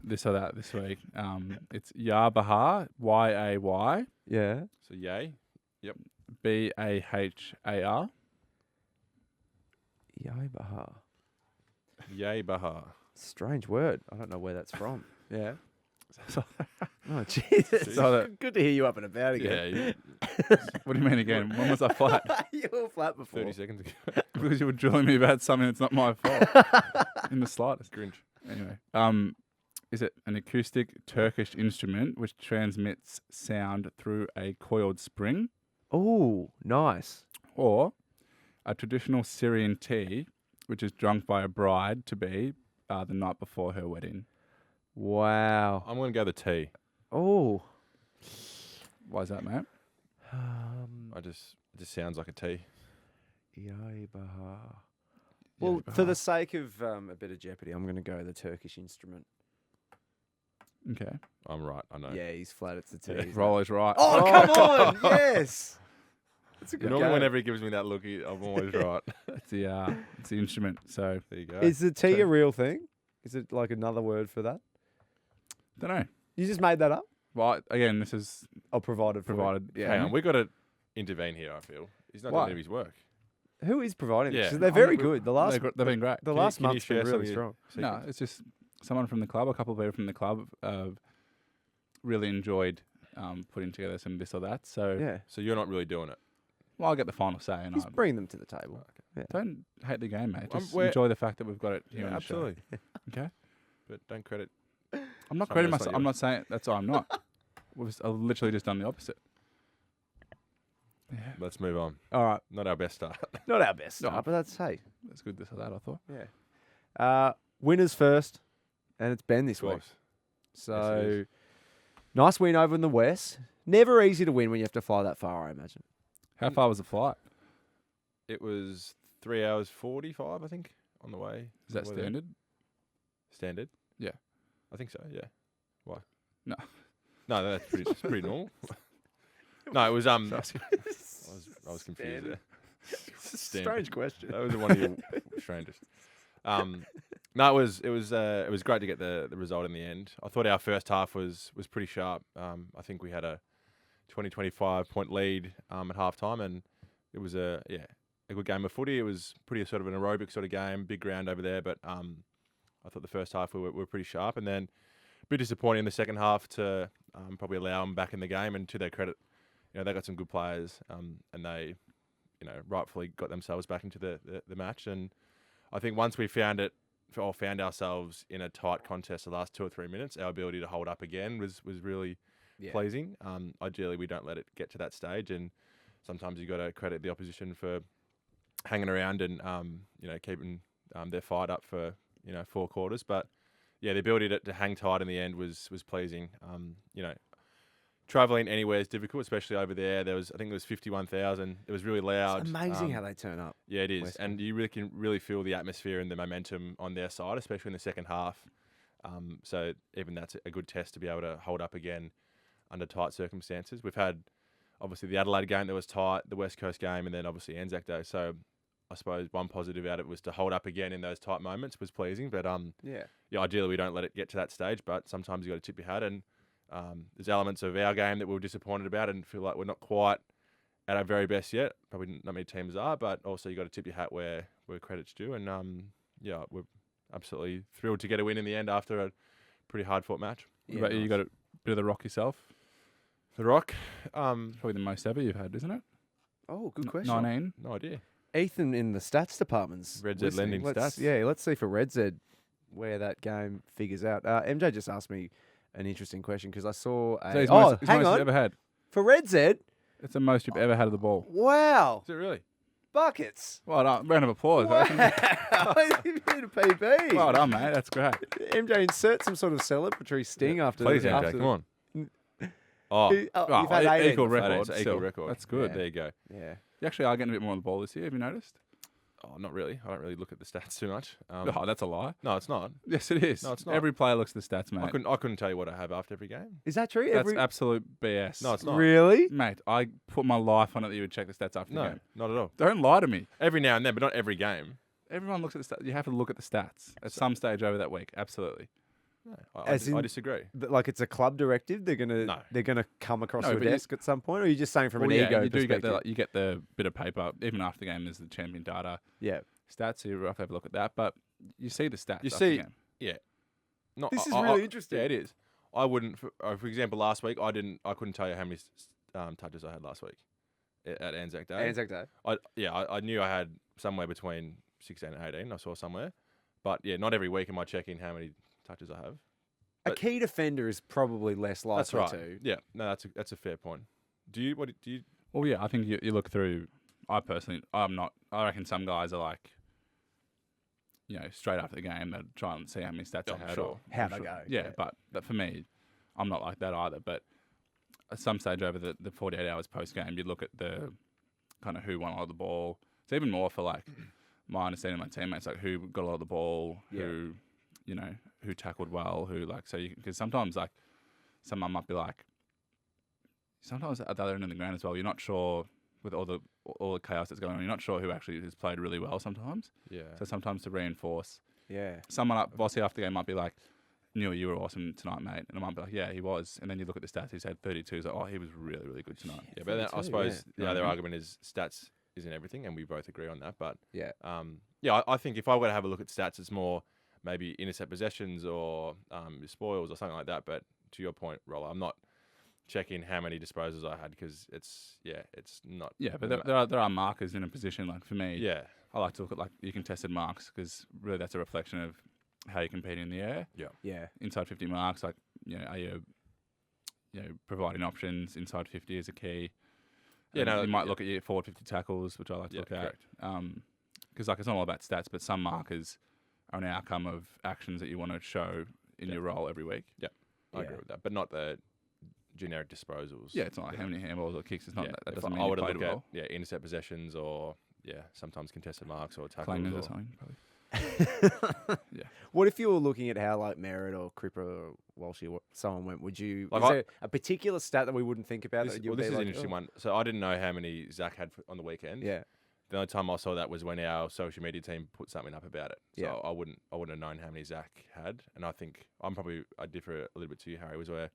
this or that this week. It's Yabahar, Y-A-Y, Yeah. So yay. B-A-H-A-R. Yabaha. Yay Bahar. Strange word. I don't know where that's from. Yeah. So- Oh, Jesus. So Good to hear you up and about again. Yeah, what do you mean again? When was I flat? You were flat before. 30 seconds ago. Because you were drilling me about something that's not my fault. In the slightest. Grinch. Anyway, is it an acoustic Turkish instrument which transmits sound through a coiled spring, Oh, nice. or a traditional Syrian tea which is drunk by a bride-to-be the night before her wedding? Wow. I'm going to go the T. Oh. Why is that, mate? It just sounds like a T. Yabaha. Well, for the sake of a bit of jeopardy, I'm going to go the Turkish instrument. Okay. I'm right. I know. Yeah, he's flat. It's the T. Yeah. isn't it? Roller's right. Oh, come on. Yes. That's a good Normally, go. whenever he gives me that look, I'm always right. It's the instrument. So, There you go. Is the T a real thing? Is it like another word for that? don't know. You just made that up? Well, again, this is Or provided? provided. Yeah. Hang on, we've got to intervene here, I feel. He's not Why? doing his work. Who is providing this? Yeah. 'Cause they're I'm very not- good. The last They've been great. the last Can you month's been share some really of your strong. No, secrets? it's just someone from the club, a couple of people from the club really enjoyed putting together some this or that. So, Yeah. So you're not really doing it. well, I'll get the final say. And He's I bringing them to the table. don't hate the game, mate. Just we're- enjoy the fact that we've got it here Yeah, on the show. absolutely. Okay? But don't credit. I'm not Someone crediting else myself. like I'm you. not saying that's I'm not. I've literally just done the opposite. Yeah. Let's move on. All right. Not our best start. Not our best No. start, but that's, hey. That's good this or that, I thought. Yeah. Winners first, and it's Ben this Of week. course. So, is. nice win over in the West. Never easy to win when you have to fly that far, I imagine. How far was the flight? It was 3 hours 45, I think, on the way. Is that on the way there. standard? Standard? Yeah. I think so, yeah. Why? No. No, that's it's pretty normal. No, it was I was confused there. Strange question. That was one of your strangest. No, it was great to get the result in the end. I thought our first half was pretty sharp. I think we had a 20-25 point lead at half time, and it was a good game of footy. It was pretty sort of an aerobic sort of game, big ground over there, but I thought the first half we were pretty sharp, and then a bit disappointing in the second half to probably allow them back in the game. And to their credit, they got some good players, and they rightfully got themselves back into the match. And I think once we found ourselves in a tight contest the last 2 or 3 minutes, our ability to hold up again was really pleasing. Ideally, we don't let it get to that stage, and sometimes you got to credit the opposition for hanging around and keeping their fight up for 4 quarters. But yeah, the ability to hang tight in the end was pleasing. Traveling anywhere is difficult, especially over there. I think there was 51,000. It was really loud. It's amazing how they turn up. Yeah, it is, West and you really can feel the atmosphere and the momentum on their side, especially in the second half. So even that's a good test to be able to hold up again under tight circumstances. We've had obviously the Adelaide game that was tight, the West Coast game, and then obviously Anzac Day. So I suppose one positive out of it was to hold up again in those tight moments was pleasing. But ideally we don't let it get to that stage. But sometimes you got to tip your hat, and there's elements of our game that we were disappointed about and feel like we're not quite at our very best yet. Probably not many teams are, but also you got to tip your hat where credit's due. And we're absolutely thrilled to get a win in the end after a pretty hard fought match. What about you? You got a bit of the rock yourself? The Rock, Probably the most ever you've had, isn't it? Oh, good question. 19. no idea. Ethan in the stats department's Red Z listening. lending Let's- stats. Yeah, let's see for Red Z where that game figures out. MJ just asked me an interesting question because I saw So it's hang most you've on. ever had. For Red Z, It's the most you've ever had of the ball. wow. Is it really? Buckets. Well done. Round of applause. Wow. eh? You hit a PB. Well done, mate. That's great. MJ, insert some sort of celebratory sting after Please, the, MJ, after come on. Oh, You've had 18. equal record. it's an equal still. record. That's good. Yeah. There you go. Yeah. You actually are getting a bit more on the ball this year. Have you noticed? Oh, not really. I don't really look at the stats too much. Oh, that's a lie. No, it's not. Yes, it is. No, it's not. Every player looks at the stats, mate. I couldn't tell you what I have after every game. Is that true? That's absolute BS. No, it's not. Really? Mate, I put my life on it that you would check the stats after the No, game. not at all. Don't lie to me. Every now and then, but not every game. Everyone looks at the stats. You have to look at the stats at some stage over that week. Absolutely. No, As I in- disagree. Like it's a club directive. They're No. gonna come across No, your but you- desk at some point, or are you just saying from Well, an yeah, ego you do perspective? you get the bit of paper even after the game. There's the champion data Yeah. stats. So you have a look at that, but you see the stats. You after see- the game. Yeah. Not, This is really interesting. Yeah, it is. I wouldn't. For example, last week I couldn't tell you how many touches I had last week at Anzac Day. Anzac Day. I knew I had somewhere between 16 and 18. I saw somewhere, but yeah, not every week am I checking how many touches I have. A But- key defender is probably less That's likely right. to. Yeah, no, that's a fair point. Do you? Well, yeah, I think you look through. I personally, I'm not. I reckon some guys are like, straight after the game, they try and see how many stats Yeah, they had. sure. Or, How I'm they sure. go, Yeah, yeah. but for me, I'm not like that either. But at some stage over the 48 hours post game, you look at the kind of who won a lot of the ball. It's even more for like my understanding of my teammates, like who got a lot of the ball, who tackled well, who like because sometimes like someone might be like. Sometimes at the other end of the ground as well, you're not sure with all the chaos that's going on. You're not sure who actually has played really well sometimes. Yeah. So sometimes to reinforce, Yeah. someone up, Bossy after the game might be like, Neil, you were awesome tonight, mate. And I might be like, yeah, he was. And then you look at the stats, he's had 32. It's like, oh, he was really, really good tonight. Yeah, but then I 32, suppose yeah. the other Mhm. argument is stats isn't everything, and we both agree on that. But Yeah. I think if I were to have a look at stats, it's more maybe intercept possessions or spoils or something like that. But to your point, Roller, I'm not checking how many disposals I had because it's not. Yeah, but there are markers in a position. Like for me, Yeah. I like to look at like your contested marks because really that's a reflection of how you compete in the air. Yeah. Inside 50 marks, like, are you providing options? Inside 50 is a key. Yeah, And no, you might yeah. look at your forward 50 tackles, which I like to Yeah, look at. correct. Because like it's not all about stats, but some markers are an outcome of actions that you want to show in your role every week. I agree with that, but not the generic disposals. Yeah, it's not like how many handballs or kicks. It's not that. That If doesn't I mean you were to played look well. at intercept possessions or sometimes contested marks or tackles. Clangers or Or, something, probably. Yeah. What if you were looking at how like Merritt or Cripper or Walshy someone went? Would you? Like is I- there a particular stat that we wouldn't think about? this that you'd well, this be is like, an interesting "Oh." one. So I didn't know how many Zach had on the weekend. Yeah. The only time I saw that was when our social media team put something up about it. So Yeah. I wouldn't have known how many Zach had. And I think I differ a little bit to you, Harry, was where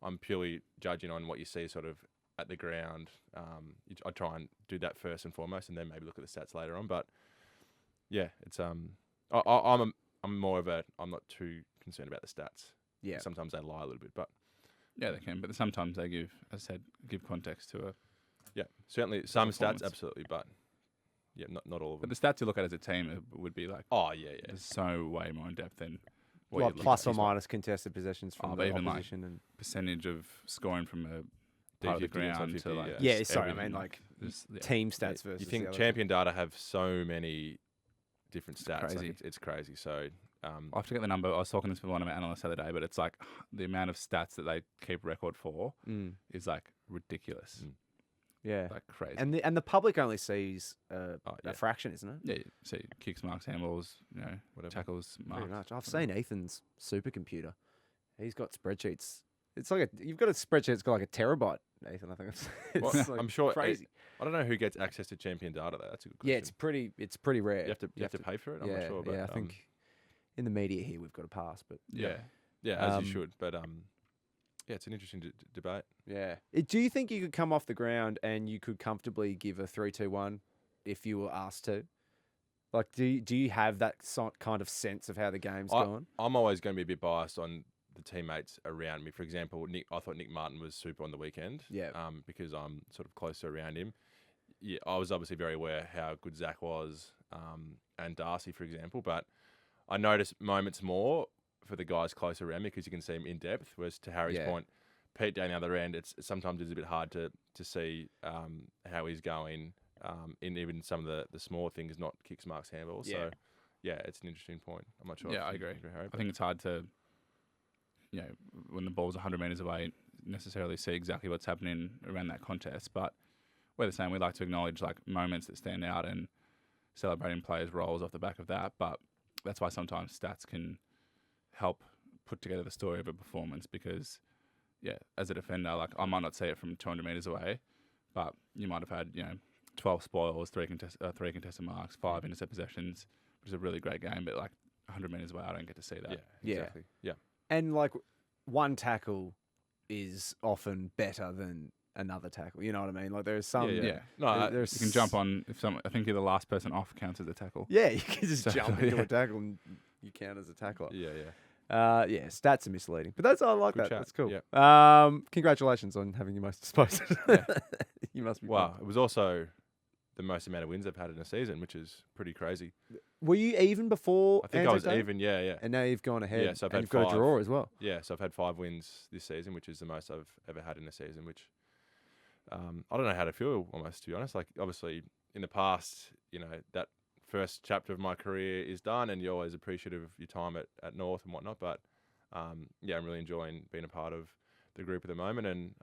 I'm purely judging on what you see sort of at the ground. I try and do that first and foremost, and then maybe look at the stats later on. But yeah, it's I'm more of a I'm not too concerned about the stats. Yeah. Sometimes they lie a little bit, but Yeah, they can, but sometimes they give, as I said, context to a. yeah, certainly some performance. stats absolutely, but yeah, not all of But them. the stats you look at as a team would be like Oh yeah. there's so way more in depth than what Like you look plus at. or minus contested possessions from Oh, the but even, like, opposition and percentage of scoring from a part of the D50 inside ground 50, to like yeah. Yeah, just sorry, I everything, mean, like, just, team stats versus. You the think other champion data have so many different stats? crazy. Like it's crazy. So I have to get the number. I was talking to this with one of our analysts the other day, but it's like the amount of stats that they keep record for Mm, is like ridiculous, yeah. like crazy. And the public only sees yeah. a fraction, isn't it? yeah, you see kicks, marks, handballs, Whatever. tackles, marks. Pretty much. I've seen Ethan's supercomputer. He's got spreadsheets. It's like you've got a spreadsheet that's got like a terabyte, Ethan. I think it's Well, like I'm sure crazy. I don't know who gets access to champion data though. That's a good question. Yeah, it's pretty rare. you have to pay for it. I'm yeah, not sure, but yeah. I think in the media here we've got a pass, but Yeah. yeah, as um, you should. But yeah, it's an interesting debate. yeah. Do you think you could come off the ground and you could comfortably give a 3-2-1 if you were asked to? Like, do you have that kind of sense of how the game's going? I'm always going to be a bit biased on the teammates around me. For example, I thought Nick Martin was super on the weekend. Yeah. Because I'm sort of closer around him. Yeah, I was obviously very aware how good Zach was, and Darcy, for example. But I noticed moments more for the guys closer around me because you can see him in depth. Whereas to Harry's Yeah. point, Pete down the other end, it's sometimes a bit hard to see how he's going in even some of the small things, not kicks, marks, handballs. Yeah. So yeah, it's an interesting point. I'm not sure. Yeah, if I you agree. Harry, I but- think it's hard to, when the ball's 100 metres away, necessarily see exactly what's happening around that contest. But we're the same. We like to acknowledge like moments that stand out and celebrating players' roles off the back of that. But that's why sometimes stats can help put together the story of a performance because, yeah, as a defender, like I might not see it from 200 metres away, but you might have had, 12 spoils, three contested marks, 5 intercept possessions, which is a really great game. But like 100 metres away, I don't get to see that. Yeah, Yeah. exactly. Yeah. And like one tackle is often better than another tackle. You know what I mean? Like there's some. Yeah. No, there's You can jump on if I think you're the last person off counts as a tackle. Yeah, you can just So, jump into yeah. a tackle and you count as a tackler. Yeah. Yeah, stats are misleading, but that's I like Good that. chat. That's cool. Yeah. Congratulations on having your most disposed. Yeah. You must be. Wow. pumped. It was also the most amount of wins I've had in a season, which is pretty crazy. Were you even before? I think I Anzac was Day? even. Yeah. And now you've gone ahead. Yeah, so I've and had you've got 5. a draw as well. Yeah, so I've had 5 wins this season, which is the most I've ever had in a season, which I don't know how to feel almost, to be honest. Like, obviously, in the past, that first chapter of my career is done and you're always appreciative of your time at North and whatnot. But, I'm really enjoying being a part of the group at the moment. And,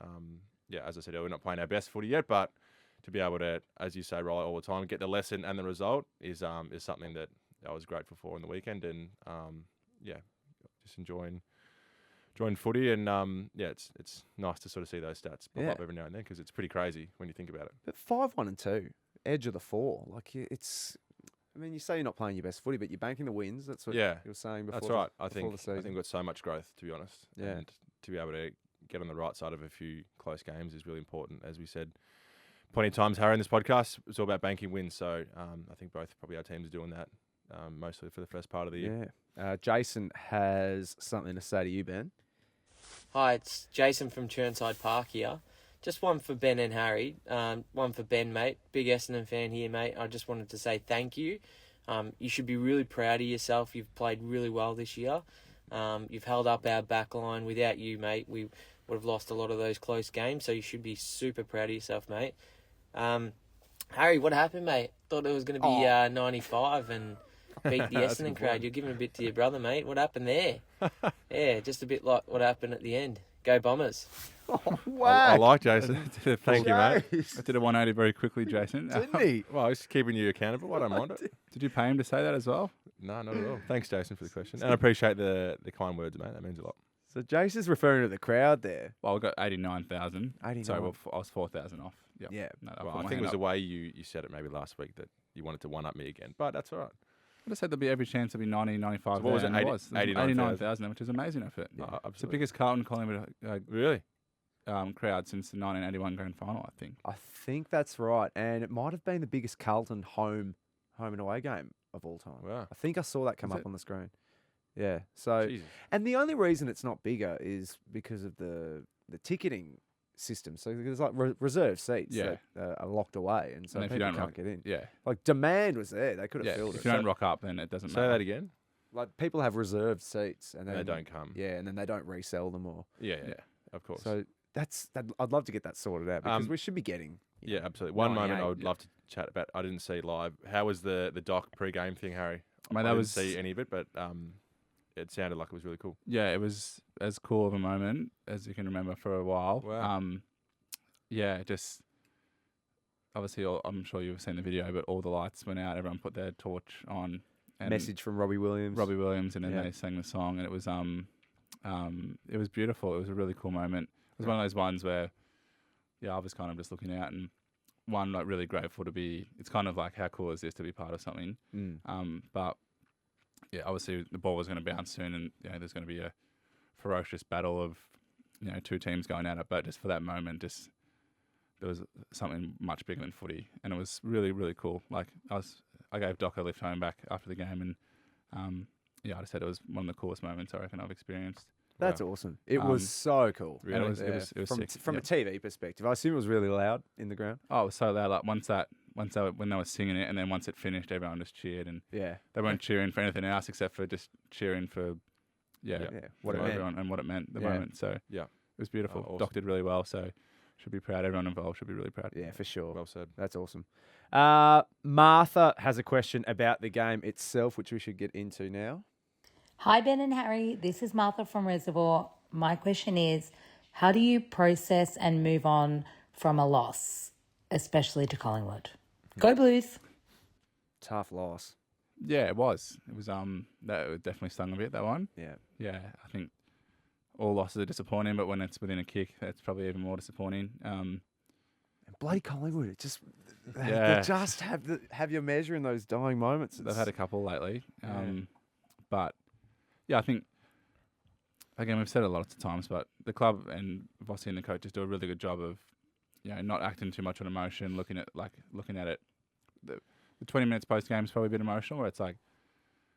as I said, we're not playing our best footy yet, but to be able to, as you say, roll it all the time, get the lesson and the result is something that I was grateful for on the weekend. And, just enjoying footy, and it's nice to sort of see those stats pop up every now and then because it's pretty crazy when you think about it. But 5-1-2, edge of the 4. Like it's. I mean, you say you're not playing your best footy, but you're banking the wins. That's what you were saying before. That's right. I before think the season. we've got so much growth, to be honest. Yeah. And to be able to get on the right side of a few close games is really important. As we said plenty of times, Harry, in this podcast, it's all about banking wins. So I think both probably our teams are doing that mostly for the first part of the year. Yeah. Jason has something to say to you, Ben. Hi, it's Jason from Churnside Park here. Just one for Ben and Harry. One for Ben, mate. Big Essendon fan here, mate. I just wanted to say thank you. You should be really proud of yourself. You've played really well this year. You've held up our back line. Without you, mate, we would have lost a lot of those close games. So you should be super proud of yourself, mate. Harry, what happened, mate? Thought it was going to be 95 and beat the Essendon crowd. You're giving a bit to your brother, mate. What happened there? Yeah, just a bit like what happened at the end. Go Bombers. Oh, I wow. like Jason. Thank you, mate. I did a 180 very quickly, Jason. Didn't he? Well, I was just keeping you accountable. I don't mind it. Did you pay him to say that as well? No, not at all. Thanks, Jason, for the question. And I appreciate the kind words, mate. That means a lot. So Jason's referring to the crowd there. Well, we got 89,000. 89. So I was 4,000 off. Yep. Yeah. No, Well, I think it was the way you said it maybe last week that you wanted to one-up me again. But that's all right. I just said there'd be every chance there'd be 90, 95. So what was it, and 80 it was. 89,000, which is an amazing effort. Yeah. It's the Absolutely. biggest Carlton Collingwood Really? crowd since the 1981 grand final, I think. I think that's right. And it might have been the biggest Carlton home and away game of all time. Wow. I think I saw that come Is up it? on the screen. Yeah. So, Jesus. and the only reason it's not bigger is because of the ticketing system. So there's like reserved seats that are locked away, and so And if you people don't can't get in. Yeah. Like demand was there; they could have Yeah. filled If it. you don't rock up, then it doesn't Say matter. that again. Like people have reserved seats, and then They don't come. Yeah, and then they don't resell them, or Yeah, Yeah. of course. so I'd love to get that sorted out because Um, we should be getting. yeah, absolutely. One moment I 98, would love to chat about. I didn't see live. How was the doc pre-game thing, Harry? Mate, I that didn't was see any of it, but it sounded like it was really cool. Yeah, it was as cool of a moment as you can remember for a while. Wow. Yeah, just obviously I'm sure you've seen the video, but all the lights went out. Everyone put their torch on. And Message from Robbie Williams. Robbie Williams, and then Yeah. they sang the song, and it was beautiful. It was a really cool moment. It was one of those ones where, I was kind of just looking out and one like really grateful to be. It's kind of like how cool is this to be part of something. But yeah, obviously the ball was going to bounce soon, and there's going to be a ferocious battle of two teams going at it. But just for that moment, there was something much bigger than footy, and it was really, really cool. Like I gave Doc a lift home back after the game, and I just said it was one of the coolest moments I reckon I've experienced. That's awesome. It was so cool. And it was from sick. from a TV perspective. I assume it was really loud in the ground. Oh, it was so loud. Like when they were singing it, and then once it finished, everyone just cheered, and Yeah. they weren't cheering for anything else except for just cheering for What it meant. everyone and what it meant the Yeah. moment. So Yeah. it was beautiful. Oh, awesome. Doc did really well, so should be proud. Everyone involved should be really proud. Yeah, for sure. Well said. That's awesome. Martha has a question about the game itself, which we should get into now. Hi, Ben and Harry. This is Martha from Reservoir. My question is, how do you process and move on from a loss, especially to Collingwood? Go Blues. Tough loss. Yeah, it was. It was that definitely stung a bit, that one. Yeah. Yeah, I think all losses are disappointing, but when it's within a kick, that's probably even more disappointing. And bloody Collingwood, it just Yeah. they just have your measure in those dying moments. They've had a couple lately. But yeah, I think again, we've said it lots of times, but the club and Vossi and the coaches do a really good job of, not acting too much on emotion, looking at it. The 20 minutes post game is probably a bit emotional, where it's like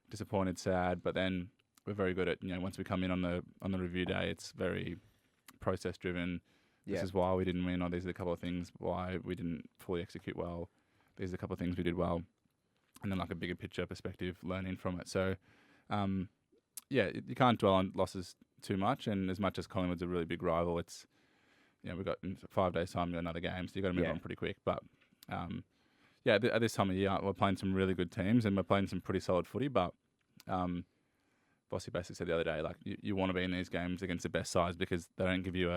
disappointed, sad, but then we're very good at, once we come in on the review day, it's very process driven. This is why we didn't win, or these are a couple of things why we didn't fully execute well. These are a couple of things we did well, and then like a bigger picture perspective, learning from it. So, you can't dwell on losses too much. And as much as Collingwood's a really big rival, it's we've got in 5 days' time another game, so you've got to move on pretty quick. But at this time of year, we're playing some really good teams and we're playing some pretty solid footy. But Bossy basically said the other day, like you want to be in these games against the best sides because they don't give you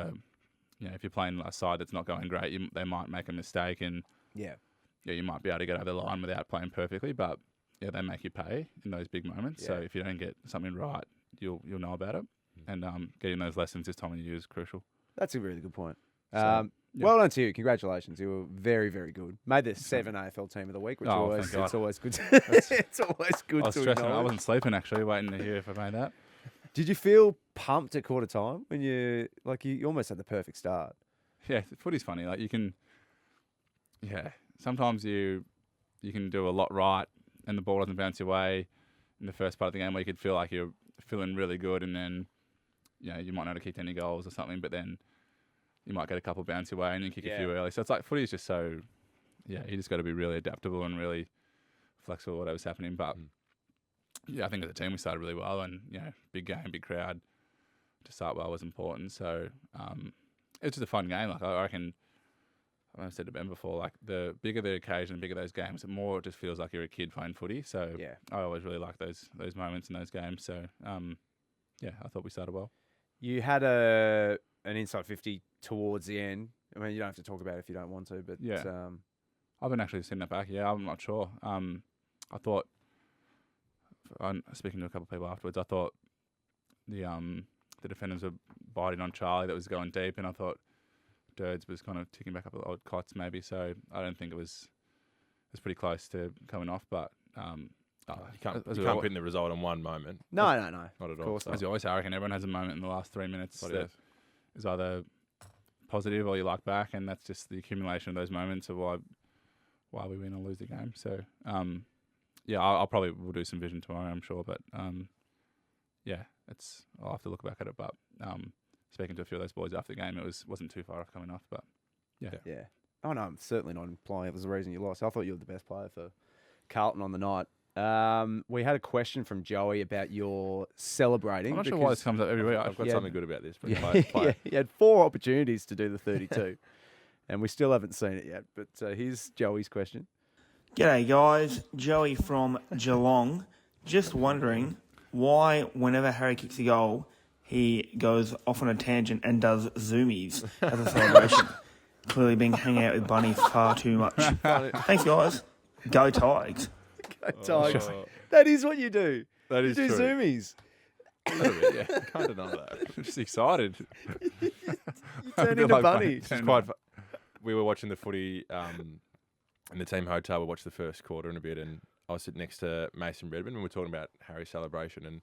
if you're playing a side that's not going great, they might make a mistake and you might be able to get over the line without playing perfectly, but they make you pay in those big moments. Yeah. So if you don't get something right, you'll know about it. And getting those lessons this time of year is crucial. That's a really good point. So, Well done to you. Congratulations. You were very, very good. Made the 7 AFL team of the week, which Oh, thank God. it's always good. It's always good I was to stressing. I acknowledge. wasn't sleeping actually, waiting to hear if I made that. Did you feel pumped at quarter time when you almost had the perfect start? Yeah, footy's funny. Like sometimes you can do a lot right and the ball doesn't bounce your way in the first part of the game where you could feel like you're feeling really good and then, you might not have kicked any goals or something, but then you might get a couple bounce your way and you kick a few early. So it's like footy is just so, you just got to be really adaptable and really flexible, whatever's happening. But I think as a team we started really well and, big game, big crowd. To start well was important. So it was just a fun game. Like I reckon, I've said to Ben before, like the bigger the occasion, the bigger those games, the more it just feels like you're a kid playing footy. So I always really like those moments in those games. So I thought we started well. You had an inside 50 towards the end. I mean, you don't have to talk about it if you don't want to, but I haven't actually seen that back. Yeah, I'm not sure. I thought, speaking to a couple of people afterwards, I thought the defenders were biting on Charlie that was going deep, and I thought Dirds was kind of ticking back up the odd cots maybe. So I don't think it was pretty close to coming off, but You can't pin the result on one moment. No. Not at all. course So. as you always say, I reckon everyone has a moment in the last 3 minutes that is either positive or you like back, and that's just the accumulation of those moments of why we win or lose the game. So I'll probably will do some vision tomorrow, I'm sure, but I'll have to look back at it. But speaking to a few of those boys after the game, it wasn't too far off coming off, but yeah. Oh no, I'm certainly not implying it was the reason you lost. I thought you were the best player for Carlton on the night. We had a question from Joey about your celebrating. I'm not sure why this comes up every week. I've got something good about this. He had 4 opportunities to do the 32, and we still haven't seen it yet. But here's Joey's question. G'day guys, Joey from Geelong. Just wondering why whenever Harry kicks a goal, he goes off on a tangent and does zoomies as a celebration. Clearly been hanging out with Bunny far too much. Thanks guys. Go Tigers. Tigers. That is what you do. That is you do true. zoomies. A little bit, yeah. Can't deny that. Just excited. You turn into Bunny. It's quite. We were watching the footy in the team hotel. We watched the first quarter in a bit, and I was sitting next to Mason Redmond, and we were talking about Harry's celebration. And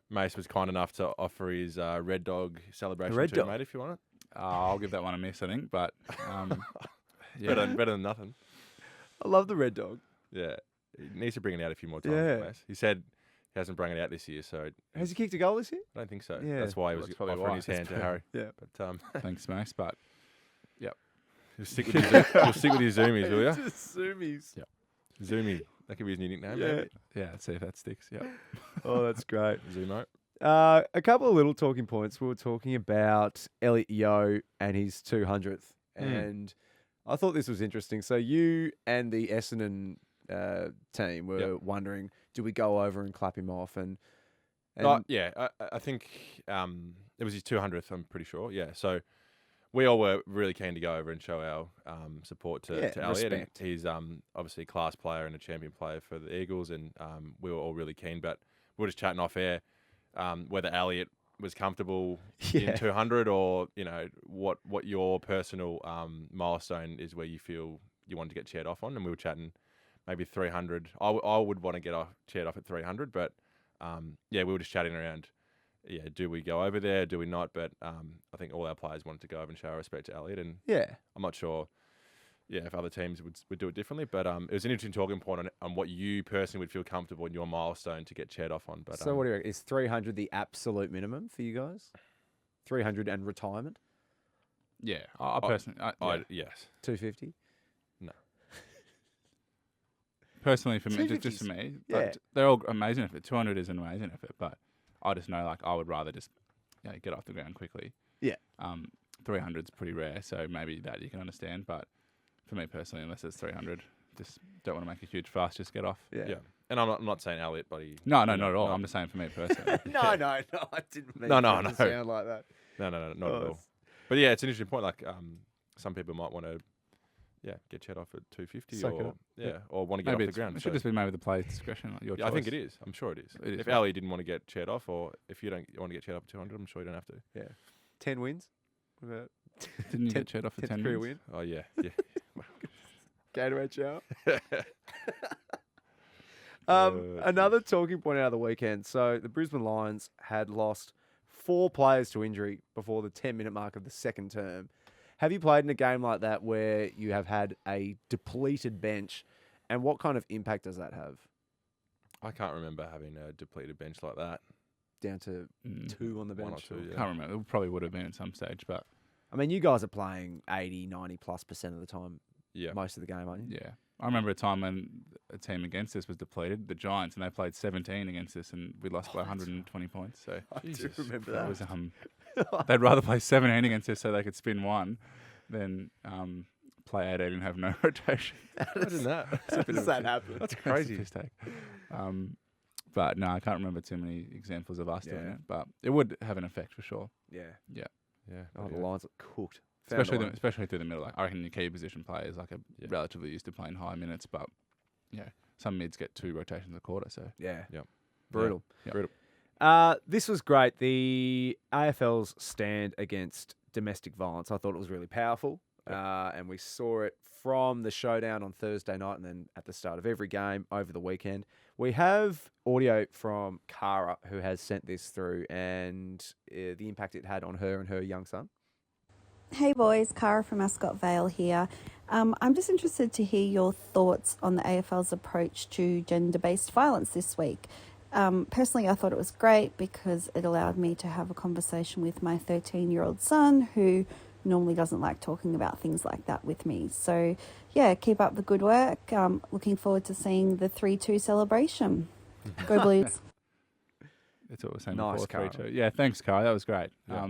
Mace was kind enough to offer his Red Dog celebration Red too, Dog. mate, if you want it. I'll give that one a miss, I think. But Better than nothing. I love the Red Dog. Yeah. He needs to bring it out a few more times. Yeah. Mace. He said he hasn't brought it out this year, so Has he kicked a goal this year? I don't think so. Yeah. That's why he was That's probably offering why. his hand to Harry. Yeah. But thanks, Max. But you'll stick with your zoomies, will you? Just zoomies. Zoomy. That could be his new nickname, Yeah. maybe. yeah, let's see if that sticks. Yeah. Oh, that's great. Zoomo. A couple of little talking points. We were talking about Elliot Yeo and his 200th, and I thought this was interesting. So you and the Essendon team were wondering, do we go over and clap him off? And I think it was his 200th, I'm pretty sure. Yeah, so we all were really keen to go over and show our support to Elliot. respect. And he's obviously a class player and a champion player for the Eagles, and we were all really keen. But we were just chatting off air whether Elliot was comfortable in 200 or, what your personal milestone is where you feel you want to get cheered off on. And we were chatting maybe 300. I would want to get cheered off at 300, but we were just chatting around do we go over there? Do we not? But I think all our players wanted to go over and show our respect to Elliot, and Yeah. I'm not sure. Yeah, if other teams would do it differently, but it was an interesting talking point on what you personally would feel comfortable in your milestone to get chaired off on. But So what do you reckon? Is 300 the absolute minimum for you guys? 300 and retirement? Yeah, I personally, yes, 250? personally for me, just for me, yeah. they're all amazing effort. 200 is an amazing effort, but I just know like I would rather just get off the ground quickly. Yeah. 300 is pretty rare, so maybe that you can understand, but for me personally, unless it's 300, just don't want to make a huge fuss. Just get off. yeah. And I'm not saying Elliot, but No, not at all. I'm just saying for me personally. No, I didn't mean No, it to sound like that. No, not at all. But yeah, it's an interesting point. Like some people might want to, get chaired off at 250 or want to get Maybe off the ground. It should just be maybe the player's discretion. Like your choice. I think it is. I'm sure it is. If Ali didn't want to get chaired off, or if you don't want to get chaired off at 200, I'm sure you don't have to. Yeah. 10 wins? What about Didn't you get chaired off for 10 career wins? win? Oh yeah. Gatorade shower? Another talking point out of the weekend. So the Brisbane Lions had lost 4 players to injury before the 10-minute mark of the second term. Have you played in a game like that where you have had a depleted bench, and what kind of impact does that have? I can't remember having a depleted bench like that. Down to 2 on the bench? 1 or 2, yeah. Can't remember. It probably would have been at some stage, but I mean, you guys are playing 80, 90+% of the time, Yeah. most of the game, aren't you? yeah. I remember a time when a team against us was depleted, the Giants, and they played 17 against us, and we lost by 120 points. So I do Jesus remember that that. was they'd rather play 17 against us so they could spin one than play 18 and have no rotation. Imagine that. How does that happen? That's crazy. Piss take. But no, I can't remember too many examples of us doing Yeah. it, but it would have an effect for sure. Yeah. Yeah. Oh, the Lions are cooked. Found Especially one. especially through the middle. Like, I reckon your key position players like are relatively used to playing high minutes, but some mids get 2 rotations a quarter. So Yeah. Yep. Brutal. Yeah. Brutal. This was great. The AFL's stand against domestic violence, I thought it was really powerful. And we saw it from the showdown on Thursday night and then at the start of every game over the weekend. We have audio from Cara, who has sent this through, and the impact it had on her and her young son. Hey boys, Cara from Ascot Vale here. I'm just interested to hear your thoughts on the AFL's approach to gender-based violence this week. Personally, I thought it was great because it allowed me to have a conversation with my 13-year-old son, who normally doesn't like talking about things like that with me. So, yeah, keep up the good work. Looking forward to seeing the 3-2 celebration. Go Blues. that's what we're saying Nice, before. Cara. 3-2. Yeah, thanks, Kai. That was great. Yeah.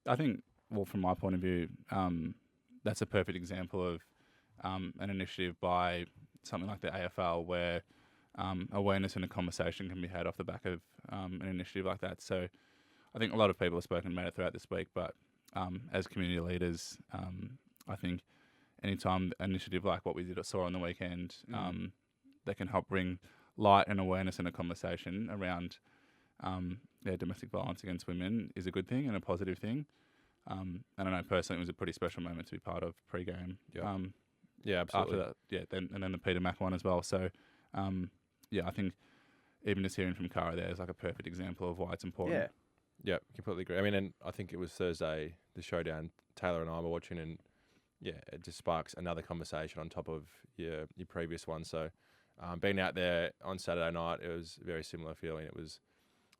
I think, well, from my point of view, that's a perfect example of an initiative by something like the AFL where awareness and a conversation can be had off the back of an initiative like that. So I think a lot of people have spoken about it throughout this week, but as community leaders, I think anytime an initiative like what we saw on the weekend that can help bring light and awareness and a conversation around domestic violence against women is a good thing and a positive thing. And I know personally it was a pretty special moment to be part of pre-game. Yeah. Yeah, absolutely. After that, then the Peter Mac one as well. So, I think even just hearing from Cara there is like a perfect example of why it's important. Yeah. Yeah, completely agree. I mean, and I think it was Thursday, the showdown, Taylor and I were watching, and it just sparks another conversation on top of your previous one. So being out there on Saturday night, it was a very similar feeling. It was,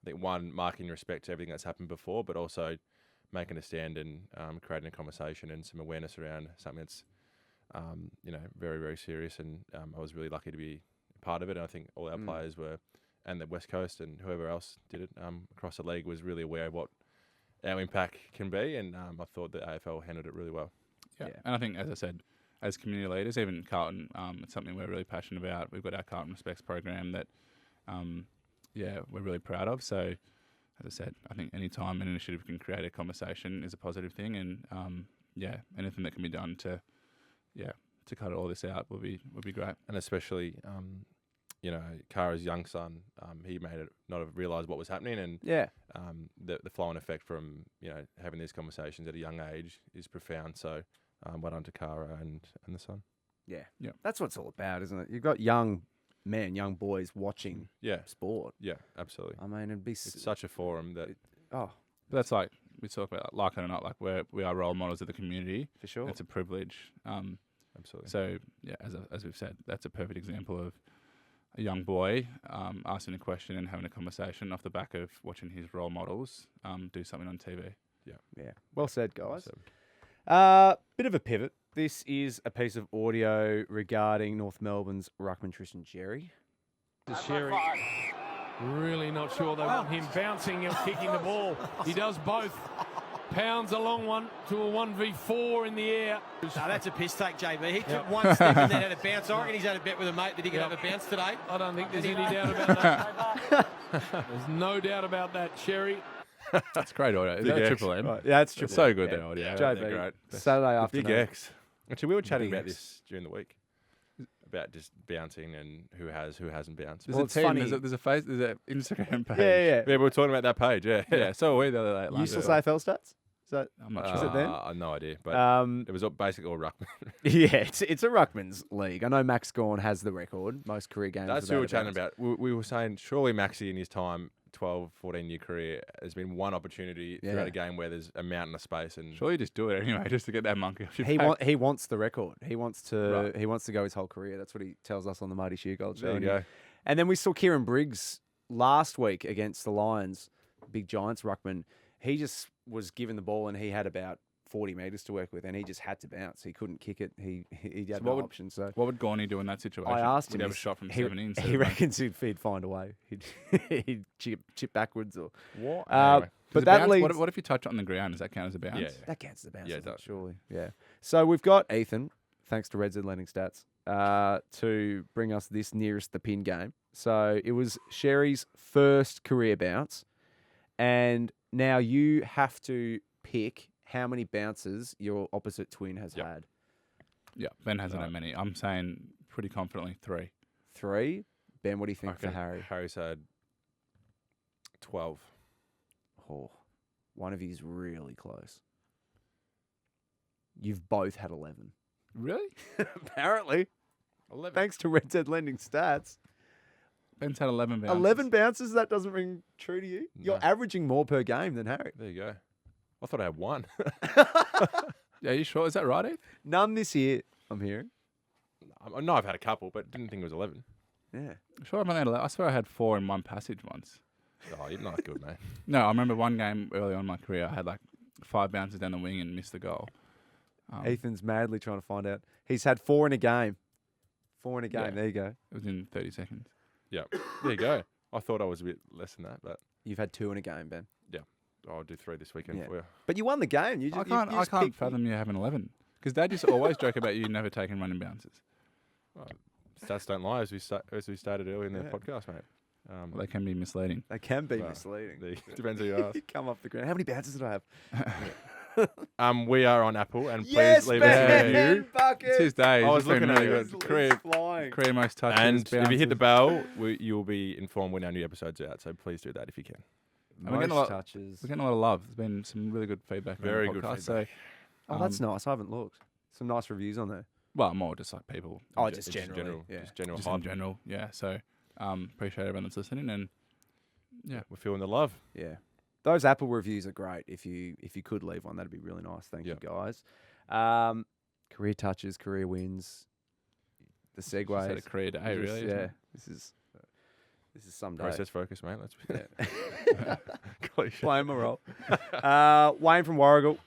I think, one, marking respect to everything that's happened before, but also making a stand and creating a conversation and some awareness around something that's, very, very serious. And I was really lucky to be part of it. And I think all our players were, and the West Coast and whoever else did it across the league was really aware of what our impact can be. And I thought the AFL handled it really well. Yeah. And I think, as I said, as community leaders, even Carlton, it's something we're really passionate about. We've got our Carlton Respects program that, we're really proud of. So, as I said, I think any time an initiative can create a conversation is a positive thing. And, anything that can be done to cut all this out would be great. And especially, Cara's young son, he made it not have realised what was happening. And the flow-on effect from, having these conversations at a young age is profound. So, well done to Cara and the son. Yeah. Yeah. That's what it's all about, isn't it? You've got young young boys watching Yeah, sport. yeah, absolutely. I mean, it'd be It's such a forum that oh, But that's like we talk about, like it or not, like we are role models of the community. for sure. It's a privilege. absolutely. So yeah, as we've said, that's a perfect example of a young boy asking a question and having a conversation off the back of watching his role models do something on TV. Yeah. Well said, guys. So, Bit of a pivot. This is a piece of audio regarding North Melbourne's ruckman Tristan Jerry. Sherry, really not sure they want him bouncing and kicking the ball. He does both. Pounds a long one to a 1v4 in the air. No, that's a piss take, JB. He took one step and then had a bounce. I reckon he's had a bet with a mate that he could have a bounce today. I don't think there's any doubt about that. There's no doubt about that, Sherry. That's great audio. Is Big that X. Triple M? Right. Yeah, it's It's triple. so good, the audio. JB, They're great. Saturday Big afternoon. X. Actually, we were chatting Big about X. this during the week about just bouncing and who hasn't bounced. There's Well, a it's team. funny. There's an Instagram page. Yeah. Yeah, we were talking about that page. Yeah, Yeah, so were we the other day. Useless night. AFL stats? Is that? I'm not Is sure. it then? I have no idea, but it was basically all ruckman. Yeah, it's a ruckman's league. I know Max Gawn has the record, most career games. That's who we were without a chatting bounce. about. We were saying surely Maxi in his time, 12, 14-year career, has been one opportunity Yeah. throughout a game where there's a mountain of space. And Surely you just do it anyway, just to get that monkey off your He back. he wants the record. He wants to Right. go his whole career. That's what he tells us on the Marty Sheargold show. there you go. And then we saw Kieran Briggs last week against the Lions, big Giants ruckman. He just was given the ball and he had about 40 metres to work with, and he just had to bounce. He couldn't kick it. He had no option. So What would Gorney do in that situation? I asked Would him. he have a shot from he, 17 instead he of reckons he'd find a way. He'd chip backwards or. What? But Does a that bounce- leads. what if you touch it on the ground? Does that count as a bounce? Yeah. That counts as a bounce, Yeah, it doesn't it? does. Surely. Yeah. So we've got Ethan, thanks to Red Z Lending Stats, to bring us this nearest the pin game. So it was Sherry's first career bounce, and now you have to pick how many bounces your opposite twin has Yep. had. Yeah, Ben hasn't had many. I'm saying pretty confidently 3. 3. Ben, what do you I think for reckon Harry? Harry's had 12. Oh, one of you is really close. You've both had 11. Really? Apparently. 11. Thanks to Red Z Lending Stats. Ben's had 11 bounces. 11 bounces, that doesn't ring true to you? You're No. averaging more per game than Harry. There you go. I thought I had one. Yeah, you sure? Is that right, Eve? None this year, I'm hearing. I know I've had a couple, but didn't think it was 11. Yeah. Sure, I've only had 11. I swear I had 4 in one passage once. Oh, you're not good, mate. No, I remember one game early on in my career, I had like 5 bounces down the wing and missed the goal. Ethan's madly trying to find out. He's had 4 in a game. 4 in a game. Yeah. There you go. It was in 30 seconds. Yeah. There you go. I thought I was a bit less than that, but You've had 2 in a game, Ben. I'll do 3 this weekend Yeah. for you. But you won the game. You just, I can't, you I just can't picked- fathom you having 11. Because Dad used to always joke about you never taking running bounces. Stats don't lie, as we stated earlier in the Yeah. podcast, mate. Well, they can be misleading. They can be Well, misleading. Depends who you ask. You come off the ground. How many bounces did I have? We are on Apple, and please Yes, leave us a Ben! review. Bucket! It's his day. I was He's been looking at really it. good. Career, flying. career most touches. And if you hit the bounces. bell, you'll be informed when our new episode's out. So please do that if you can. And we're getting a Most lot- touches. We're getting a lot of love. There's been some really good feedback. on the Very good podcast, feedback. Oh, that's nice. I haven't looked. Some nice reviews on there. Well, more just like people. Oh, in just ge- generally. Yeah. Just general just hype. in general. Yeah. So appreciate everyone that's listening. And yeah, We're feeling the love. Yeah. Those Apple reviews are great. If you could leave one, that'd be really nice. Thank you, guys. Career touches, career wins. The just had a segues. career day, really. isn't Yeah. it? This is some day. Process focus, mate. Let's Yeah. cliche. Playing my role. Wayne from Warragul.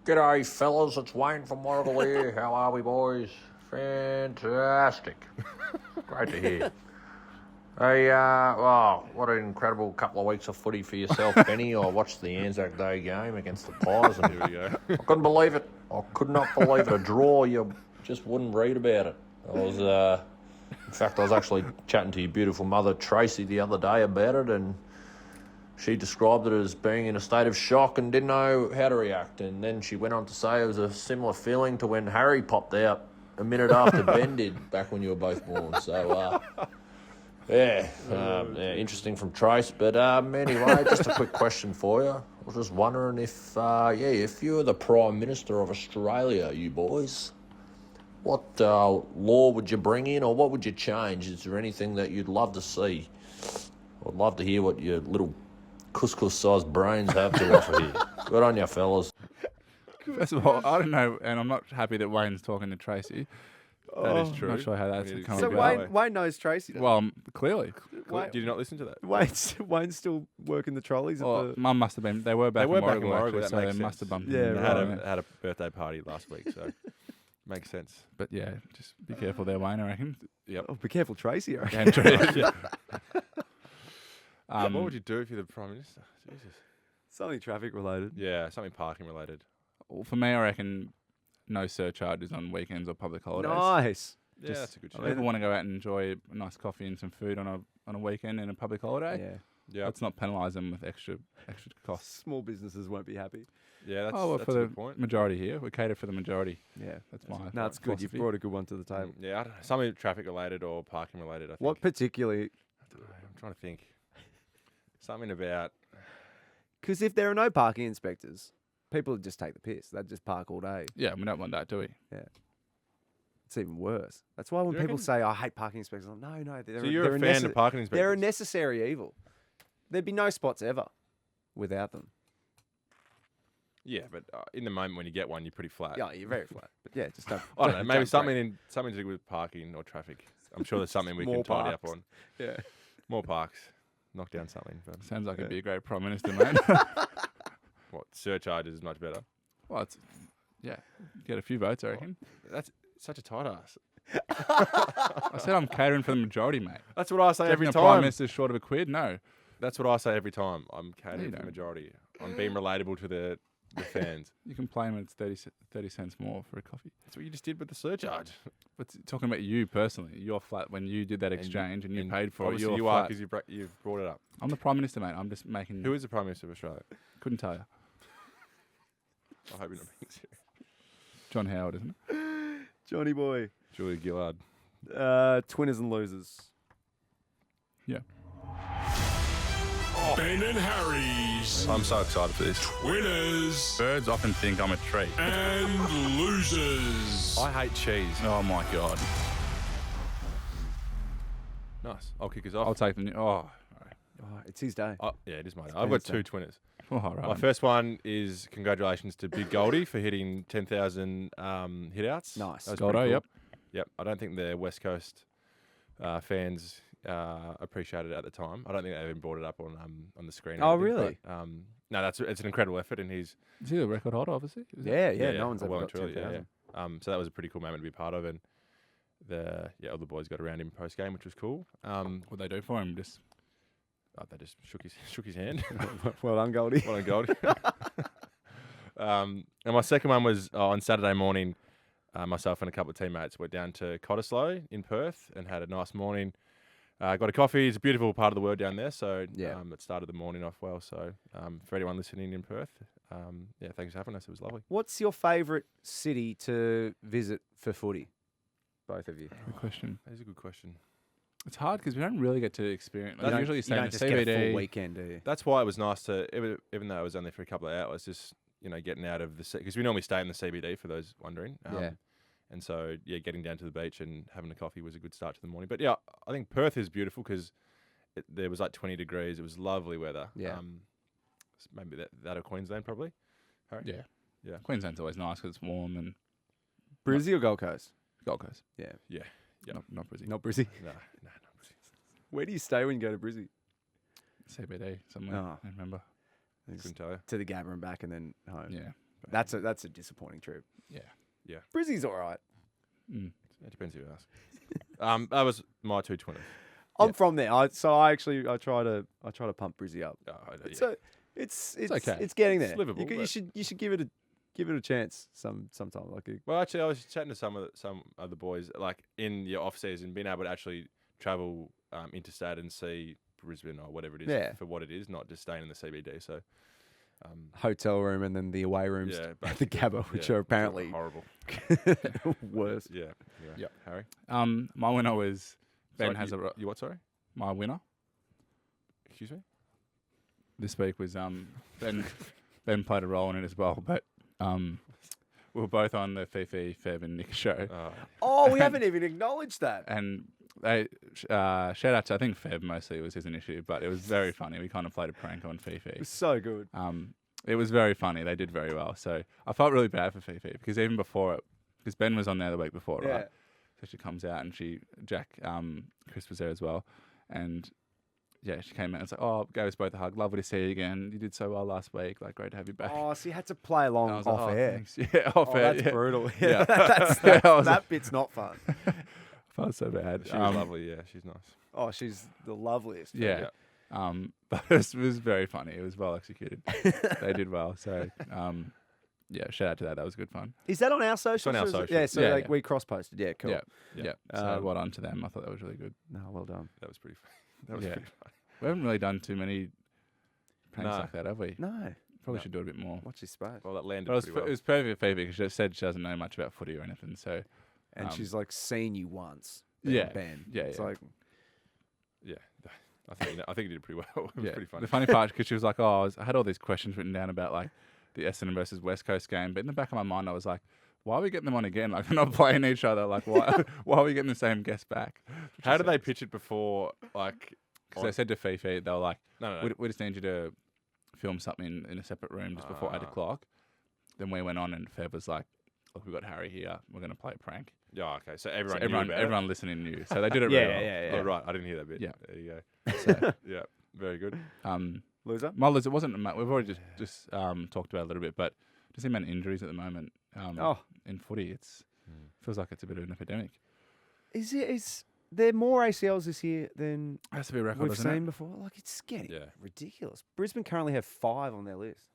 G'day, fellas. It's Wayne from Warragul here. How are we, boys? Fantastic. Great to hear. Hey, wow, what an incredible couple of weeks of footy for yourself, Benny. I watched the Anzac Day game against the Pies, and Here we go. I couldn't believe it. I could not believe it. A draw, you just wouldn't read about it. In fact, I was actually chatting to your beautiful mother, Tracy, the other day about it, and she described it as being in a state of shock and didn't know how to react. And then she went on to say it was a similar feeling to when Harry popped out a minute after Ben did back when you were both born. So, interesting from Trace. But anyway, just a quick question for you. I was just wondering if you were the Prime Minister of Australia, you boys, what law would you bring in, or what would you change? Is there anything that you'd love to see? I'd love to hear what your little couscous-sized brains have to offer here. Good on you, fellas. First of all, I don't know, and I'm not happy that Wayne's talking to Tracy. That is true. Not sure how that's come So about. Wayne knows Tracy. Then. Well, clearly. Did you not listen to that? Wayne's still working the trolleys. Well, Mum must have been. They were back in Warragul, actually, that so makes they must sense. have bumped Yeah, into They right. had a birthday party last week, so makes sense. But yeah, just be careful there, Wayne, I reckon. Yep. Oh, be careful, Tracy. I reckon. And Tracy. What would you do if you're the Prime Minister? Jesus. Something traffic related. Yeah, something parking related. Well, for me, I reckon no surcharges on weekends or public holidays. Nice. Yeah, Just- that's a good If shout. people want to go out and enjoy a nice coffee and some food on a weekend and a public holiday, Yeah. Yeah, let's not penalise them with extra costs. Small businesses won't be happy. yeah, that's, Oh, well, that's for a the good point. majority here, we cater for the majority. Yeah. That's my No, it's good. You've philosophy. brought a good one to the table. Yeah, I don't know, something traffic related or parking related. I think. What particularly? I don't know, I'm trying to think. Something about. Because if there are no parking inspectors, people would just take the piss. They'd just park all day. Yeah, we don't want that, do we? It's even worse. That's why when You people reckon? say, "I hate parking inspectors," I'm like, no, they're, So you're they're a fan of parking inspectors? They're a necessary evil. There'd be no spots ever without them. Yeah, but in the moment when you get one, you're pretty flat. Yeah, you're very flat. But yeah, just don't. I don't know. Maybe don't break. something to do with parking or traffic. I'm sure there's something we can More tidy up parks. on. Yeah. More parks. Knock down something. But Sounds like yeah. it'd be a great Prime Minister, mate. What, surcharges is much better. Well, it's, yeah, get a few votes, I reckon. That's such a tight ass. I said I'm catering for the majority, mate. That's what I say every Every Prime time. Minister's short of a quid? No. That's what I say every time. I'm you catering for the don't. majority. I'm being relatable to the fans. You complain when it's 30 cents more for a coffee. That's what you just did with the surcharge. But talking about you personally, you're flat when you did that exchange and you paid for it. Obviously You're you are flat. because you've brought it up. I'm the Prime Minister, mate. I'm just making. Who is the Prime Minister of Australia? Couldn't tell you. I hope you're not being serious. John Howard, isn't it? Johnny boy. Julia Gillard. Twinners and losers. Yeah. Ben and Harry's I'm so excited for this. winners Birds often think I'm a tree. and losers. I hate cheese. Oh my god. Nice. I'll kick us off. I'll take the. Oh. Oh, it's his day. Oh, yeah, it is mate. I've got Wednesday. two twinners. Oh, right. My first one is congratulations to Big Goldie for hitting 10,000 hit-outs. Nice. That was Goldo, pretty cool. yep. Yep. I don't think the West Coast fans appreciated it at the time. I don't think they even brought it up on the screen. or Oh, anything, really? But, no, it's an incredible effort, and he's Is he the record holder, obviously? Is it? Yeah, no one's ever well got and truly, 10,000. So that was a pretty cool moment to be part of, and all the boys got around him post game, which was cool. What they do for him? Just They just shook his hand. Well done, Goldie. Well done, Goldie. And my second one was on Saturday morning. Myself and a couple of teammates went down to Cottesloe in Perth and had a nice morning. Got a coffee. It's a beautiful part of the world down there, so Yeah. it started the morning off well. So for anyone listening in Perth, thanks for having us. It was lovely. What's your favourite city to visit for footy? Both of you. good question. That is a good question. It's hard because we don't really get to experience. You Like, don't- usually you stay in don't the just get a CBD. full weekend, do you? That's why it was nice to, even though it was only for a couple of hours, just getting out of the because we normally stay in the CBD for those wondering. Yeah. And so getting down to the beach and having a coffee was a good start to the morning. But yeah, I think Perth is beautiful because there was like 20 degrees. It was lovely weather. Yeah. Maybe that or Queensland probably. Harry? Yeah. Yeah. Queensland's always nice because it's warm and Brizzy or Gold Coast? Gold Coast. Yeah. Yeah. Not Brizzy. Not Brizzy. No. Where do you stay when you go to Brizzy? CBD somewhere. Oh. I remember. Couldn't tell you. To the Gabba and back and then home. Yeah. That's a disappointing trip. Yeah. Brizzy's all right. Mm. It depends who you ask. That was my two twinners. I'm from there. I try to pump Brizzy up. So it's okay. It's getting there. It's livable, You but- should give it a chance sometime. Well, actually, I was chatting to some of the boys, like in your off season, being able to actually travel interstate and see Brisbane or whatever it is Yeah. for what it is, not just staying in the CBD. So, hotel room and then the away rooms yeah, at the Gabba, which are apparently horrible. worse. Yeah. Yep. Harry, My winner was Ben Sorry, has you, a. you what? Sorry, My winner excuse me. this week was Ben. Ben played a role in it as well, but we were both on the Fifi, Feb, and Nick show. Oh, we haven't even acknowledged that. And they shout out to, I think Feb mostly was his initiative, but it was very funny. We kind of played a prank on Fifi. It was so good. It was very funny. They did very well. So I felt really bad for Fifi because even before it, because Ben was on there the week before, Yeah. right? So she comes out and Chris was there as well. And yeah, she came out and was like, oh, gave us both a hug. Lovely to see you again. You did so well last week. Like, great to have you back. Oh, so you had to play along And I was off like, oh, air. thanks. Yeah, off air. That's yeah. brutal. Yeah. That bit's not fun. I felt so bad. She was lovely. Yeah, she's nice. Oh, she's the loveliest. Yeah. But it was very funny. It was well executed. They did well. So, yeah, shout out to that. That was good fun. Is that on our socials? on our or is it- socials. Yeah, so Yeah, like yeah. we cross-posted. Yeah, cool. Yeah. So well done to them. I thought that was really good. No, well done. That was pretty. That was Yeah. pretty funny. We haven't really done too many pranks No. like that, have we? No. Probably should do it a bit more. Watch this space. Well, that landed But it was, pretty well. it was perfect for Phoebe because she said she doesn't know much about footy or anything. So, And she's like seen you once. Yeah. Ben. Yeah, It's yeah. like, Yeah, I think you did pretty well. It was yeah. pretty funny. The funny part, because she was like, oh, I had all these questions written down about like the Essendon versus West Coast game. But in the back of my mind, I was like, why are we getting them on again? Like, they're not playing each other. Like, why are we getting the same guest back? How did they pitch it before? Like, Because they said to Fifi, they were like, no. we just need you to film something in a separate room just before 8 o'clock. Then we went on and Feb was like, look, we've got Harry here. We're going to play a prank. Yeah, okay. So So everyone, everyone listening knew. So they did it Yeah, really well. yeah, Oh, right. I didn't hear that bit. Yeah. There you go. So, Yeah, very good. loser? my list, it wasn't, we've already just talked about it a little bit, but just the amount of injuries at the moment in footy, it's feels like it's a bit of an epidemic. Is there more ACLs this year than Has to be a record, we've doesn't seen it? before? Like, it's getting Yeah. ridiculous. Brisbane currently have 5 on their list,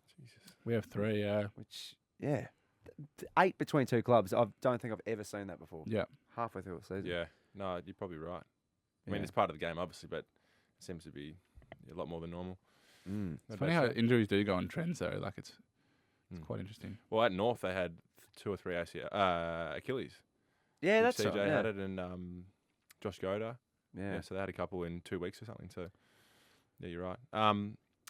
We have 3, yeah. which, 8 between 2 clubs. I don't think I've ever seen that before. Yeah. Halfway through a season. Yeah. No, you're probably right. I mean, Yeah. it's part of the game, obviously, but it seems to be a lot more than normal. It's funny how injuries do go on trends, though. Like, it's quite interesting. Well, at North, they had 2 or 3 Achilles. Yeah, Which that's CJ right. had it, and Josh Goda. Yeah. Yeah, so they had a couple in 2 weeks or something. So, yeah, you're right.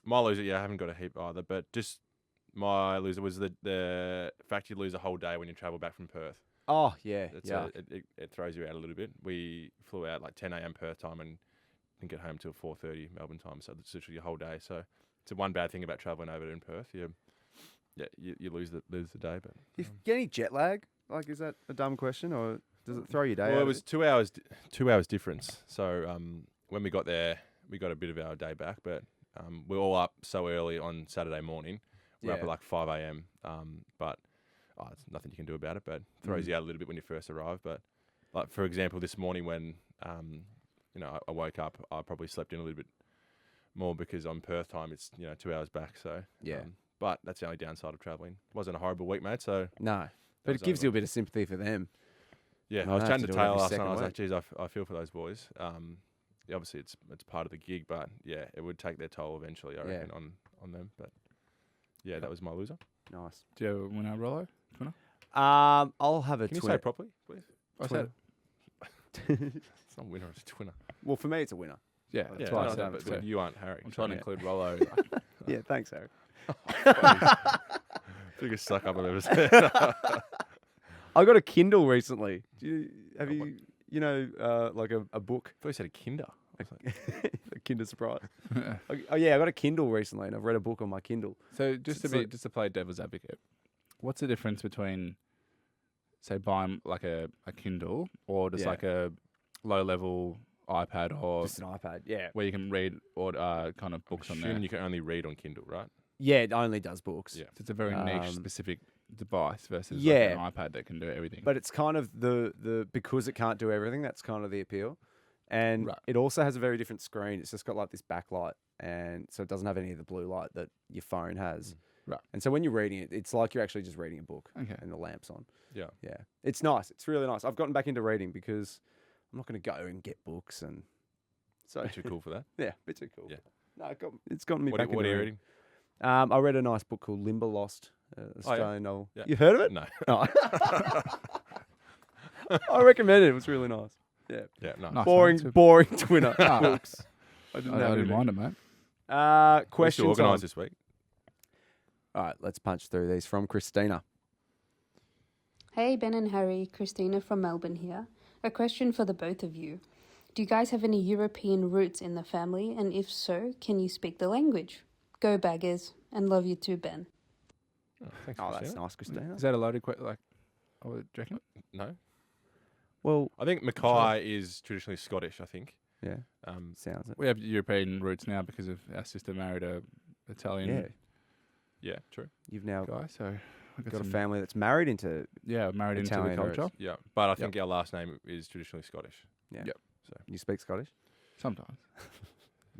My loser, I haven't got a heap either, but just my loser was the fact you lose a whole day when you travel back from Perth. Oh, yeah. It's yeah. it throws you out a little bit. We flew out like 10 a.m. Perth time and didn't get home till 4:30 Melbourne time. So it's literally a whole day. So it's one bad thing about traveling over in Perth. You lose the day. But You get any jet lag? Like, is that a dumb question, or does it throw your day well, out? it was 2 hours 2 hours difference. So when we got there, we got a bit of our day back. But we're all up so early on Saturday morning. We're up Yeah. at like 5 a.m. But it's nothing you can do about it. But throws you out a little bit when you first arrive. But like for example, this morning when I woke up, I probably slept in a little bit more because on Perth time it's 2 hours back. So Yeah. but that's the only downside of travelling. It wasn't a horrible week, mate. So No. But it was gives over. you a bit of sympathy for them. yeah, No, I was I have chatting to to do it Taylor every last night. I second was like, week. geez, I feel for those boys. Yeah, obviously it's part of the gig, but yeah, it would take their toll eventually, I Yeah. reckon, on them. But yeah, that was my loser. Nice. Do you have a winner, Rollo? Twinner? I'll have a Can you twin. say it properly, please? I said, It's not a winner, it's a twinner. Well, for me, it's a winner. yeah, Yeah, that's why I no, said but, it. but So you aren't Harry. I'm trying to Yeah. include Rollo. Yeah, thanks, Harry. Biggest suck up I've ever seen. I got a Kindle recently. Have you like a book? I thought you said a kinder. A Kinder Surprise. Oh yeah, I got a Kindle recently, and I've read a book on my Kindle. So just to play devil's advocate, what's the difference between, say, buying like a Kindle or just Yeah. like a low level iPad or Just an iPad. Yeah. where you can read or kind of books on there? Assuming you can only read on Kindle, right? Yeah, it only does books. Yeah. So it's a very niche, specific device versus Yeah. like an iPad that can do everything. But it's kind of the because it can't do everything. That's kind of the appeal, and Right. it also has a very different screen. It's just got like this backlight, and so it doesn't have any of the blue light that your phone has. Right. And so when you're reading it, it's like you're actually just reading a book. Okay. And the lamp's on. Yeah. Yeah. It's nice. It's really nice. I've gotten back into reading because I'm not going to go and get books, and so Too cool for that. yeah, a bit too cool. Yeah. No, it's gotten me What back are into you reading. reading? I read a nice book called Limber Lost, Australian novel. Yeah. You heard of it? No. No. I recommend it. It was really nice. Yeah. Yeah, no. Nice, Boring, mate. boring twinner books. I didn't I have didn't anything. mind it, mate. What's Questions organised on. this week? All right, let's punch through these from Christina. Hey Ben and Harry, Christina from Melbourne here. A question for the both of you. Do you guys have any European roots in the family? And if so, can you speak the language? Go Baggers, and love you too, Ben. Thanks, Oh, that's Christina. nice, Christina. Is that a loaded question? Like, do you reckon? No. Well, I think Mackay is traditionally Scottish, I think. yeah, Um, sounds it. We have European roots now because of our sister married a Italian Yeah, yeah, true. you've now guy. So I got a family that's married into. married Italian into the roots. culture. Yeah, but I think our last name is traditionally Scottish. Yeah. Yep. You speak Scottish? Sometimes.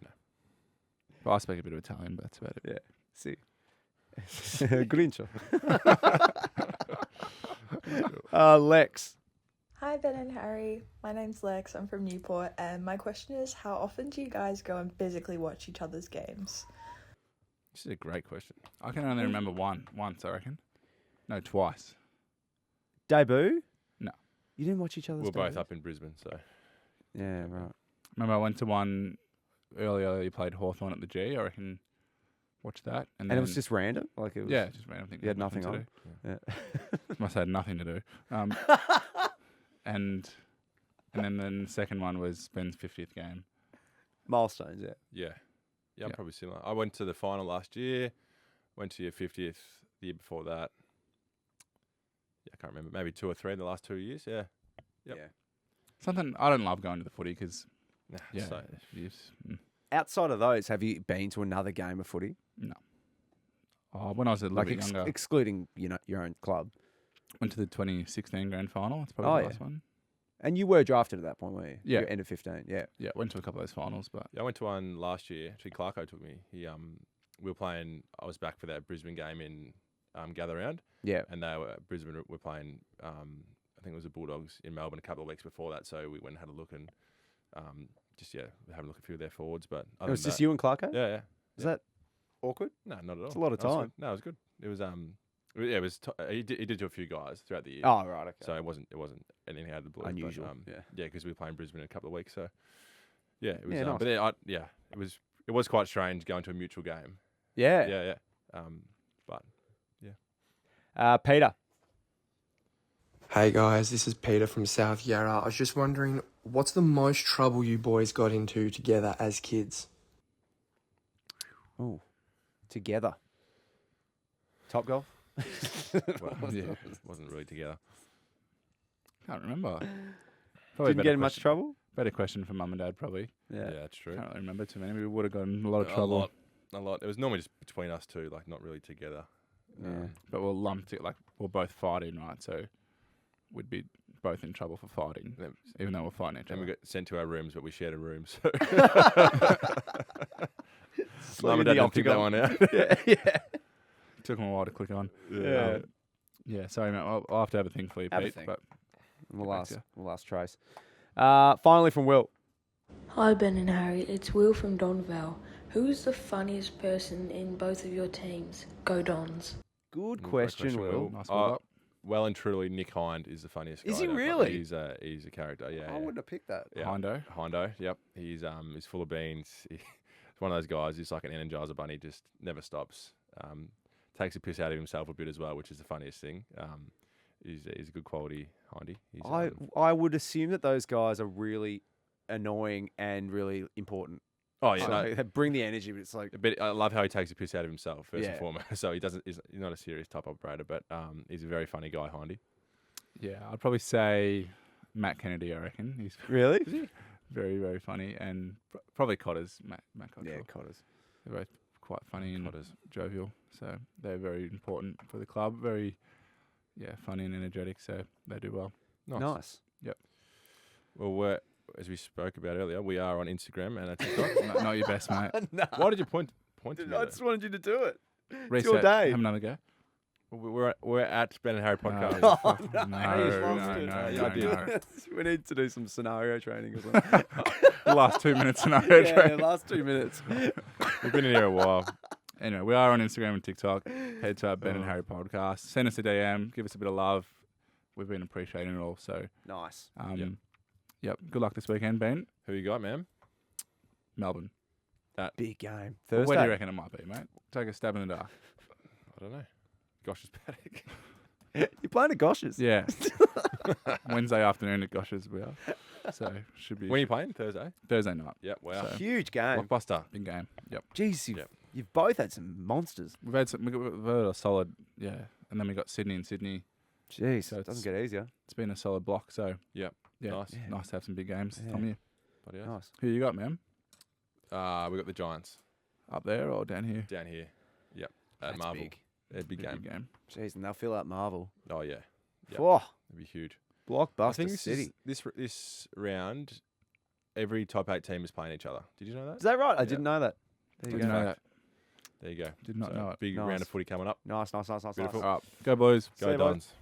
No. But I speak a bit of Italian, but that's about it. Yeah. See. Grincho. Lex. Hi Ben and Harry, my name's Lex, I'm from Newport, and my question is, how often do you guys go and physically watch each other's games? This is a great question. I can only remember once, I reckon. No, twice. Debut? No. You didn't watch each other's We're both debuts? up in Brisbane, so Yeah, right. Remember I went to one earlier, you played Hawthorn at the G, I reckon. Watch that. And it was just random? Like it was, yeah, just random thing. You had nothing to on? do. Yeah. Must have had nothing to do. And then the second one was Ben's 50th game. Milestones, yeah. yeah. I'm Yeah. probably similar. I went to the final last year, went to your 50th the year before that. Yeah, I can't remember. Maybe 2 or 3 in the last 2 years, yeah. Yep. Yeah. Something I don't love going to the footy because Nah, yeah, so- Outside of those, have you been to another game of footy? no. Oh, when I was a little Like bit younger, excluding your own club. went to the 2016 grand final. That's probably Oh, the yeah. last one. And you were drafted at that point, weren't you? Yeah. You were end of 15, yeah. Yeah, went to a couple of those finals, but Yeah, I went to one last year. Actually, Clarko took me. We were playing. I was back for that Brisbane game in Gather Round, Yeah. and they were Brisbane were playing. I think it was the Bulldogs in Melbourne a couple of weeks before that. So we went and had a look and just having a look at a few of their forwards. But It was just you and Clarko? Yeah, yeah. Is that awkward? No, not at all. It's a lot of That was time. good. No, it was good. It was yeah, it was. He did to a few guys throughout the year. Oh, right, okay. So it wasn't anything out of the blue. Unusual, But, yeah. Yeah, because we were playing Brisbane in a couple of weeks. So yeah, it was. Yeah, nice. But it was quite strange going to a mutual game. Yeah. Yeah. But yeah. Peter. Hey guys, this is Peter from South Yarra. I was just wondering, what's the most trouble you boys got into together as kids? Oh, together. Top golf? Well, yeah, wasn't really together. can't remember. Didn't get in much trouble? Better question for mum and dad, probably. Yeah, that's true. Can't really remember too many. We would have gotten in a lot of trouble. A lot. It was normally just between us two, like not really together. Yeah. But we'll lump it, like we're both fighting, right? So we'd be both in trouble for fighting, even though we're fighting each Then other. we got sent to our rooms, but we shared a room. So Sleep Mum in and dad the didn't pick that octagon. one out. Yeah. Took them a while to click on. Yeah. Yeah, sorry, mate. I'll have to have a think for you, Have a Pete. think. But We'll back to ask Trace. Finally from Will. Hi Ben and Harry, it's Will from Donvale. Who is the funniest person in both of your teams? Go Dons. Good question, Will. Nice build up. Well and truly, Nick Hind is the funniest guy. Is he in our club. really? He's a character. Yeah, I yeah. wouldn't have picked that. Yeah. Hindo? Yep. He's full of beans. He's one of those guys. He's like an Energizer bunny. Just never stops. Takes a piss out of himself a bit as well, which is the funniest thing. He's a good quality Hindy. He's, I would assume that those guys are really annoying and really important. Oh yeah, So no. they bring the energy, but it's like But I love how he takes a piss out of himself first Yeah. and foremost. So he's not a serious type operator, but he's a very funny guy, Hindy. Yeah, I'd probably say Matt Kennedy, I reckon. He's really very, very funny. And probably Cotters, Matt Cotters. yeah, Cotters. They're both quite funny and jovial. So they're very important for the club. Very, funny and energetic. So they do well. Nice. Yep. Well, as we spoke about earlier, we are on Instagram and TikTok. Not your best, mate. No. Why did you point to me? I just wanted you to do it. Reset. It's your day. Have another go. We're at Ben and Harry podcast. Oh, no. No, I did. no. We need to do some scenario training or something. The last 2 minutes scenario yeah, training. last 2 minutes. We've been in here a while. Anyway, we are on Instagram and TikTok. Head to our Ben and Harry podcast. Send us a DM. Give us a bit of love. We've been appreciating it all. So, Nice. Yep. Good luck this weekend, Ben. Who you got, man? Melbourne. Big game. Where Thursday. do you reckon it might be, mate? Take a stab in the dark. I don't know. Gosh, it's paddock. You're playing at Gosh's. Yeah. Wednesday afternoon at Gosh's we are. So should be. When are you playing? Thursday? Thursday night. Yep. Wow. So, Huge game. Blockbuster. big game. Yep. Jeez, you've both had some monsters. We've had a solid, and then we got Sydney and Sydney. Jeez, So it doesn't get easier. It's been a solid block. So Yep. yeah, Nice. nice to have some big games this Yeah. time of year. Bloody hell. Nice. Who you got, man? We got the Giants Up there or down here? down here. Yep. At That's Marvel. big. Big Big game. game. Jeez, and they'll fill out Marvel. Oh yeah. Yep. Oh, It'd be huge. blockbuster I think this city. is, this round, every top 8 team is playing each other. Did you know that? Is that right? I Yeah. didn't know that. There you Didn't go. know that. There you go. Did not So, know it. Big round Nice. of footy coming up. Nice. Beautiful. All right, go Blues. See Go you, boys. Dons.